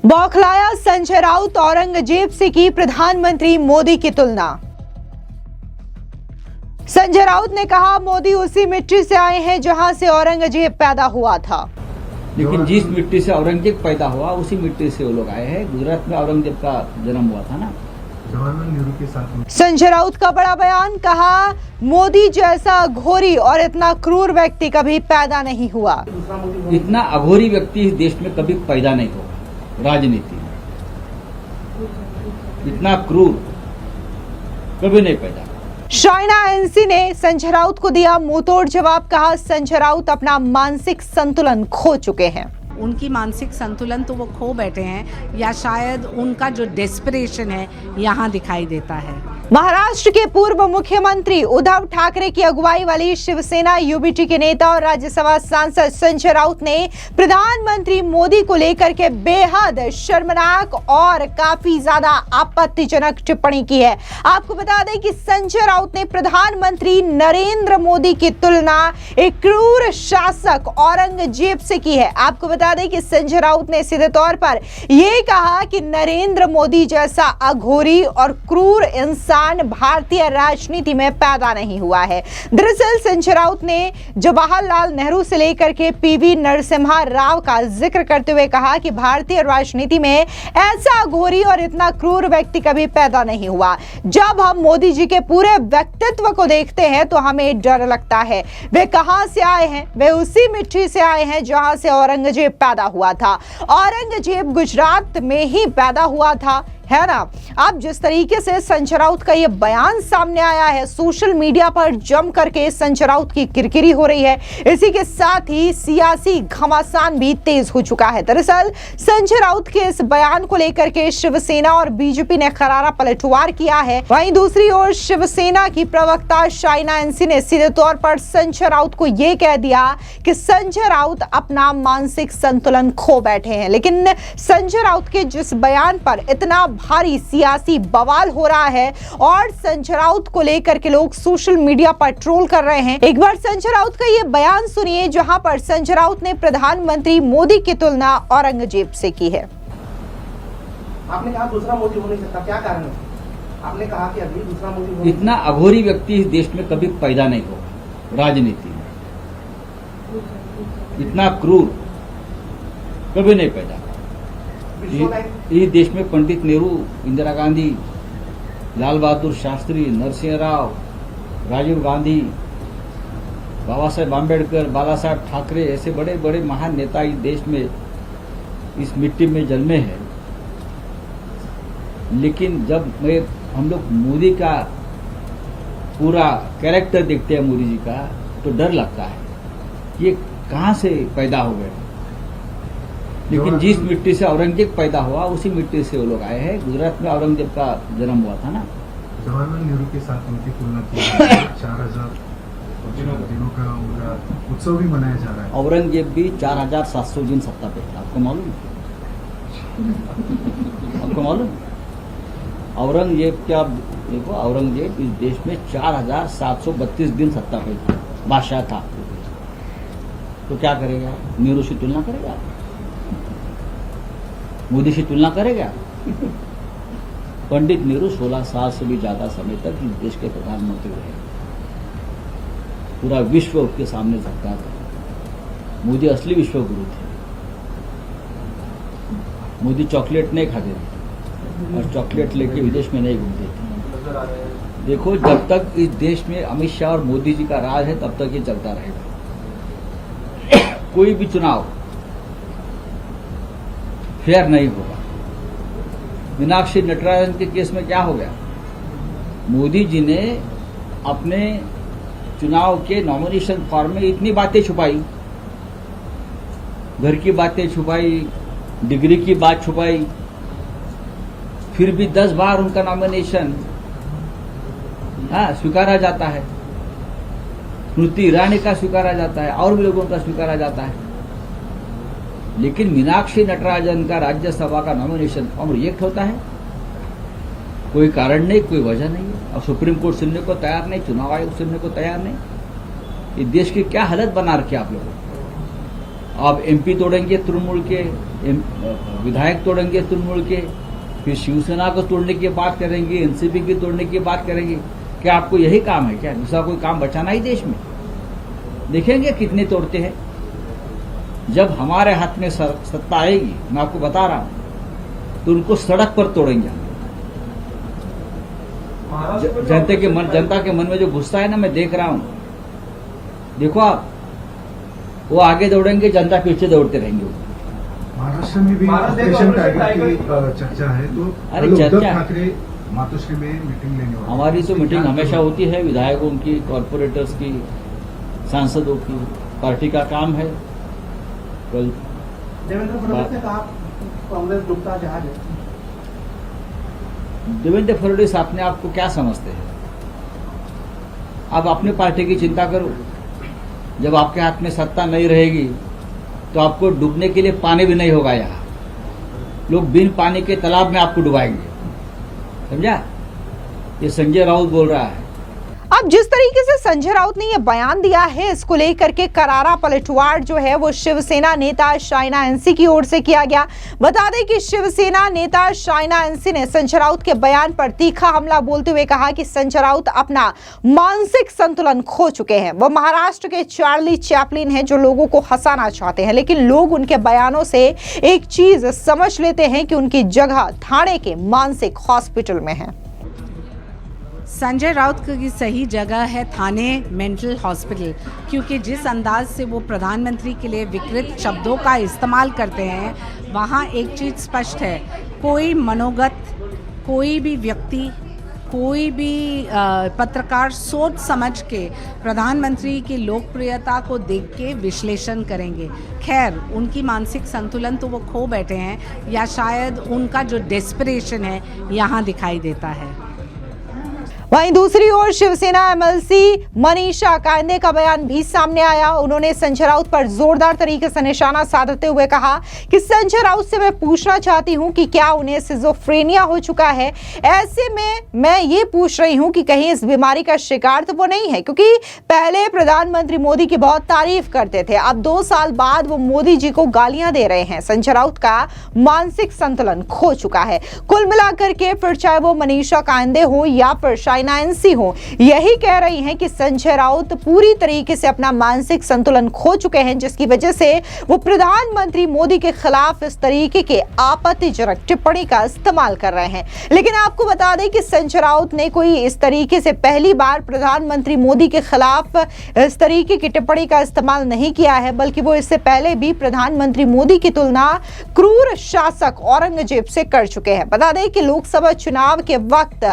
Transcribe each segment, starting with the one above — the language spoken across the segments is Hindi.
बौखलाया संजय राउत, औरंगजेब से की प्रधानमंत्री मोदी की तुलना। संजय राउत ने कहा, मोदी उसी मिट्टी से आए हैं जहां से औरंगजेब पैदा हुआ था। लेकिन जिस मिट्टी से औरंगजेब पैदा हुआ उसी मिट्टी से वो लोग आए हैं। गुजरात में औरंगजेब का जन्म हुआ था ना। जवाहरलाल नेहरू के साथ संजय राउत का बड़ा बयान, कहा मोदी जैसा घोरी और इतना क्रूर व्यक्ति कभी पैदा नहीं हुआ। इतना अघोरी व्यक्ति इस देश में कभी पैदा नहीं होगा। राजनीति में इतना क्रूर कभी नहीं पैदा। शाइना एनसी ने संजय राउत को दिया मुंहतोड़ जवाब, कहा संजय राउत अपना मानसिक संतुलन खो चुके हैं। उनकी मानसिक संतुलन तो वो खो बैठे हैं, या शायद उनका जो डेस्परेशन है यहाँ दिखाई देता है। महाराष्ट्र के पूर्व मुख्यमंत्री उद्धव ठाकरे की अगुवाई वाली शिवसेना यूबीटी के नेता और राज्यसभा सांसद संजय राउत ने प्रधानमंत्री मोदी को लेकर के बेहद शर्मनाक और काफी ज्यादा आपत्तिजनक टिप्पणी की है। आपको बता दें कि संजय राउत ने प्रधानमंत्री नरेंद्र मोदी की तुलना एक क्रूर शासक औरंगजेब से की है। आपको बता दें कि संजय राउत ने सीधे तौर पर यह कहा कि नरेंद्र मोदी जैसा अघोरी और क्रूर इंसान भारतीय राजनीति में पैदा नहीं हुआ है। दरअसल संजय राउत ने जवाहरलाल नेहरू से लेकर के पीवी नरसिम्हा राव का जिक्र करते हुए कहा कि भारतीय राजनीति में ऐसा अघोरी और इतना क्रूर व्यक्ति कभी पैदा नहीं हुआ। जब हम मोदी जी के पूरे व्यक्तित्व को देखते हैं तो हमें डर लगता है। वे कहां से आए हैं? वे उसी मिट्टी से आए हैं जहां से औरंगजेब पैदा हुआ था। औरंगजेब गुजरात में ही पैदा हुआ था, है ना। अब जिस तरीके से संजय राउत का यह बयान सामने आया है, सोशल मीडिया पर जम करके संजय राउत की किरकिरी हो रही है। इसी के साथ ही सियासी घमासान भी तेज हो चुका है। दरअसल संजय राउत के इस बयान को लेकर के शिवसेना और बीजेपी ने करारा पलटवार किया है। वहीं दूसरी ओर शिवसेना की प्रवक्ता शाइना एनसी ने सीधे तौर पर संजय राउत को यह कह दिया कि संजय राउत अपना मानसिक संतुलन खो बैठे हैं। लेकिन संजय राउत के जिस बयान पर इतना भारी सियासी बवाल हो रहा है और संजय राउत को लेकर के लोग सोशल मीडिया पर ट्रोल कर रहे हैं, एक बार संजय राउत का ये बयान सुनिए, जहां पर संजय राउत ने प्रधानमंत्री मोदी की तुलना औरंगजेब से की है। आपने कहा दूसरा मोदी हो नहीं सकता, क्या कारण है? आपने कहा कि अभी दूसरा मोदी हो नहीं इतना अघोरी व्यक्ति इस देश में कभी पैदा नहीं होगा। राजनीति में इतना क्रूर कभी नहीं पैदा। इस देश में पंडित नेहरू, इंदिरा गांधी, लाल बहादुर शास्त्री, नरसिंह राव, राजीव गांधी, बाबा साहेब आम्बेडकर, बाला साहेब ठाकरे ऐसे बड़े बड़े महान नेता इस देश में इस मिट्टी में जन्मे हैं। लेकिन जब हम लोग मोदी का पूरा कैरेक्टर देखते हैं मोदी जी का, तो डर लगता है ये कहां से पैदा हो गए। लेकिन जिस मिट्टी से औरंगजेब पैदा हुआ उसी मिट्टी से वो लोग आए हैं। गुजरात में औरंगजेब का जन्म हुआ था ना। जवाहरलाल नेहरू के साथ उनकी तुलना की 4000 दिनों का उनका उत्सव भी मनाया जा रहा है। औरंगजेब भी 4700 दिन सत्ता पे था। आपको मालूम? आपको मालूम? औरंगजेब क्या देखो, औरंगजेब इस देश में 4732 दिन सत्ता पे था, बादशाह था। तो क्या करेगा? नेहरू से तुलना करेगा? मोदी से तुलना करेगा? पंडित नेहरू 16 साल से भी ज्यादा समय तक इस देश के प्रधानमंत्री रहे। पूरा विश्व उसके सामने झुकता था। मोदी असली विश्व गुरु थे। मोदी चॉकलेट नहीं खाते थे और चॉकलेट लेके विदेश में नहीं घूमते थे। देखो, जब तक इस देश में अमित शाह और मोदी जी का राज है तब तक ये चलता रहेगा। कोई भी चुनाव फेयर नहीं होगा। मीनाक्षी नटराजन के केस में क्या हो गया? मोदी जी ने अपने चुनाव के नॉमिनेशन फॉर्म में इतनी बातें छुपाई, घर की बातें छुपाई, डिग्री की बात छुपाई, फिर भी 10 बार उनका नॉमिनेशन स्वीकारा जाता है। स्मृति ईरानी का स्वीकारा जाता है और भी लोगों का स्वीकारा जाता है। लेकिन मीनाक्षी नटराजन का राज्यसभा का नॉमिनेशन फॉर्म रिजेक्ट होता है। कोई कारण नहीं, कोई वजह नहीं है। और सुप्रीम कोर्ट सुनने को तैयार नहीं, चुनाव आयोग सुनने को तैयार नहीं। इस देश की क्या हालत बना रखी है आप लोगों अब एमपी तोड़ेंगे तृणमूल के, विधायक तोड़ेंगे तृणमूल के, फिर शिवसेना को तोड़ने की बात करेंगे, एनसीपी की तोड़ने की बात करेंगे। क्या आपको यही काम है क्या? दूसरा कोई काम बचाना ही देश में? देखेंगे कितने तोड़ते हैं। जब हमारे हाथ में सत्ता आएगी, मैं आपको बता रहा हूं, तो उनको सड़क पर तोड़ेंगे हम। जनता के मन में जो गुस्सा है ना, मैं देख रहा हूं। देखो आप, वो आगे दौड़ेंगे, जनता पीछे दौड़ते रहेंगे। महाराष्ट्र में भी ऑपरेशन टाइगर की चर्चा है, तो अरे उद्धव चर्चा ठाकरे मातोश्री में मीटिंग लेने वाले। हमारी तो मीटिंग हमेशा होती है, विधायकों की, कॉर्पोरेटर्स की, सांसदों की। पार्टी का काम है। कल देवेंद्र फडणवीस ने कहा कांग्रेस डूबता जहाज है। देवेंद्र फडणवीस अपने आप को क्या समझते हैं? आप अपनी पार्टी की चिंता करो। जब आपके हाथ में सत्ता नहीं रहेगी तो आपको डूबने के लिए पानी भी नहीं होगा। यहाँ लोग बिन पानी के तालाब में आपको डुबाएंगे, समझा? ये संजय राउत बोल रहा है। अब जिस तरीके से संजय राउत ने यह बयान दिया है, इसको लेकर के करारा पलटवार जो है वो शिवसेना नेता शाइना एनसी की ओर से किया गया। बता दें कि शिवसेना नेता शाइना एनसी ने संजय राउत के बयान पर तीखा हमला बोलते हुए कहा कि संजय राउत अपना मानसिक संतुलन खो चुके हैं। वो महाराष्ट्र के चार्ली चैपलिन हैं जो लोगों को हंसाना चाहते हैं, लेकिन लोग उनके बयानों से एक चीज समझ लेते हैं कि उनकी जगह ठाणे के मानसिक हॉस्पिटल में है। संजय राउत की सही जगह है थाने मेंटल हॉस्पिटल, क्योंकि जिस अंदाज से वो प्रधानमंत्री के लिए विकृत शब्दों का इस्तेमाल करते हैं, वहाँ एक चीज़ स्पष्ट है, कोई मनोगत, कोई भी व्यक्ति, कोई भी पत्रकार सोच समझ के प्रधानमंत्री की लोकप्रियता को देख के विश्लेषण करेंगे। खैर, उनकी मानसिक संतुलन तो वो खो बैठे हैं, या शायद उनका जो डेस्परेशन है यहाँ दिखाई देता है। वहीं दूसरी ओर शिवसेना एमएलसी मनीषा कांदे का बयान भी सामने आया। उन्होंने संजय राउत पर जोरदार तरीके से निशाना साधते हुए कहा कि संजय राउत से मैं पूछना चाहती हूं कि क्या उन्हें सिजोफ्रेनिया हो चुका है। ऐसे में मैं ये पूछ रही हूं कि कहीं इस बीमारी का शिकार तो वो नहीं है, क्योंकि पहले प्रधानमंत्री मोदी की बहुत तारीफ करते थे, अब 2 साल बाद वो मोदी जी को गालियां दे रहे हैं। संजय राउत का मानसिक संतुलन खो चुका है। कुल मिलाकर के फिर चाहे वो मनीषा कांदे हो या फिर शाइना एनसी हो, यही कह रही हैं कि संजय राउत पूरी तरीके से अपना मानसिक संतुलन खो चुके हैं, जिसकी वजह से वो प्रधानमंत्री मोदी के खिलाफ इस तरीके के आपत्तिजनक टिप्पणी का इस्तेमाल कर रहे हैं। लेकिन आपको बता दें कि संजय राउत ने कोई इस तरीके से पहली बार प्रधानमंत्री मोदी के खिलाफ इस तरीके की टिप्पणी का इस्तेमाल नहीं किया है, बल्कि वो इससे पहले भी प्रधानमंत्री मोदी की तुलना क्रूर शासक औरंगजेब से कर चुके हैं। बता दें कि लोकसभा चुनाव के वक्त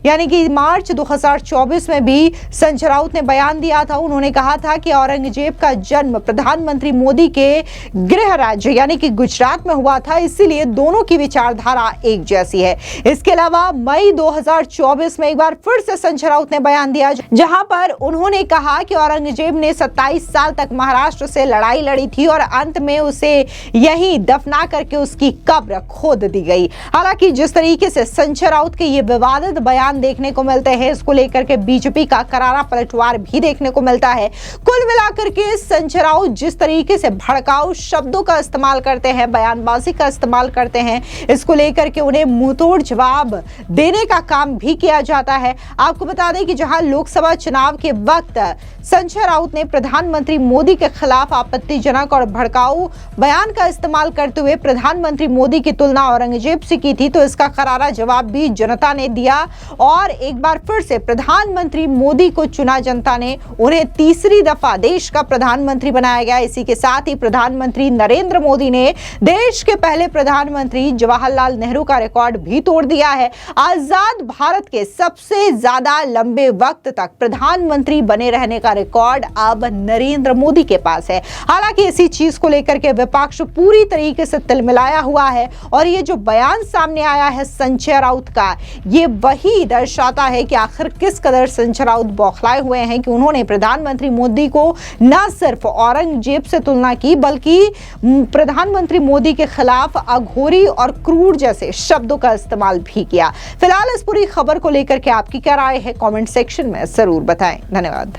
यानी कि मार्च 2024 में भी संजय राउत ने बयान दिया था। उन्होंने कहा था कि औरंगजेब का जन्म प्रधानमंत्री मोदी के गृह राज्य यानी कि गुजरात में हुआ था, इसीलिए दोनों की विचारधारा एक जैसी है। इसके अलावा मई 2024 में एक बार फिर से संजय राउत ने बयान दिया, जहां पर उन्होंने कहा कि औरंगजेब ने 27 साल तक महाराष्ट्र से लड़ाई लड़ी थी और अंत में उसे यहीं दफना करके उसकी कब्र खोद दी गई। हालांकि जिस तरीके से संजय राउत के ये विवादित बयान देखने को मिलते हैं, इसको लेकर के बीजेपी का करारा पलटवार भी देखने को मिलता है। कुल मिलाकर के संजय राउत जिस तरीके से भड़काऊ शब्दों का इस्तेमाल करते हैं, बयानबाजी का इस्तेमाल करते हैं, इसको लेकर के उन्हें मुंहतोड़ जवाब देने का काम भी किया जाता है। आपको बता दें कि जहां लोकसभा चुनाव के वक्त संजय राउत ने प्रधानमंत्री मोदी के खिलाफ आपत्तिजनक और भड़काऊ बयान का इस्तेमाल करते हुए प्रधानमंत्री मोदी की तुलना औरंगजेब से की थी, तो इसका करारा जवाब भी जनता ने दिया और एक बार फिर से प्रधानमंत्री मोदी को चुना जनता ने, उन्हें तीसरी दफा देश का प्रधानमंत्री बनाया गया। इसी के साथ ही प्रधानमंत्री नरेंद्र मोदी ने देश के पहले प्रधानमंत्री जवाहरलाल नेहरू का रिकॉर्ड भी तोड़ दिया है। आजाद भारत के सबसे ज्यादा लंबे वक्त तक प्रधानमंत्री बने रहने का रिकॉर्ड अब नरेंद्र मोदी के पास है। हालांकि इसी चीज को लेकर के विपक्ष पूरी तरीके से तिलमिलाया हुआ है और ये जो बयान सामने आया है संजय राउत का, ये वही दर्शाता है कि आखिर किस कदर संजय राउत बौखलाए हुए हैं कि उन्होंने प्रधानमंत्री मोदी को न सिर्फ औरंगजेब से तुलना की, बल्कि प्रधानमंत्री मोदी के खिलाफ अघोरी और क्रूर जैसे शब्दों का इस्तेमाल भी किया। फिलहाल इस पूरी खबर को लेकर के आपकी क्या राय है, कमेंट सेक्शन में जरूर बताएं। धन्यवाद।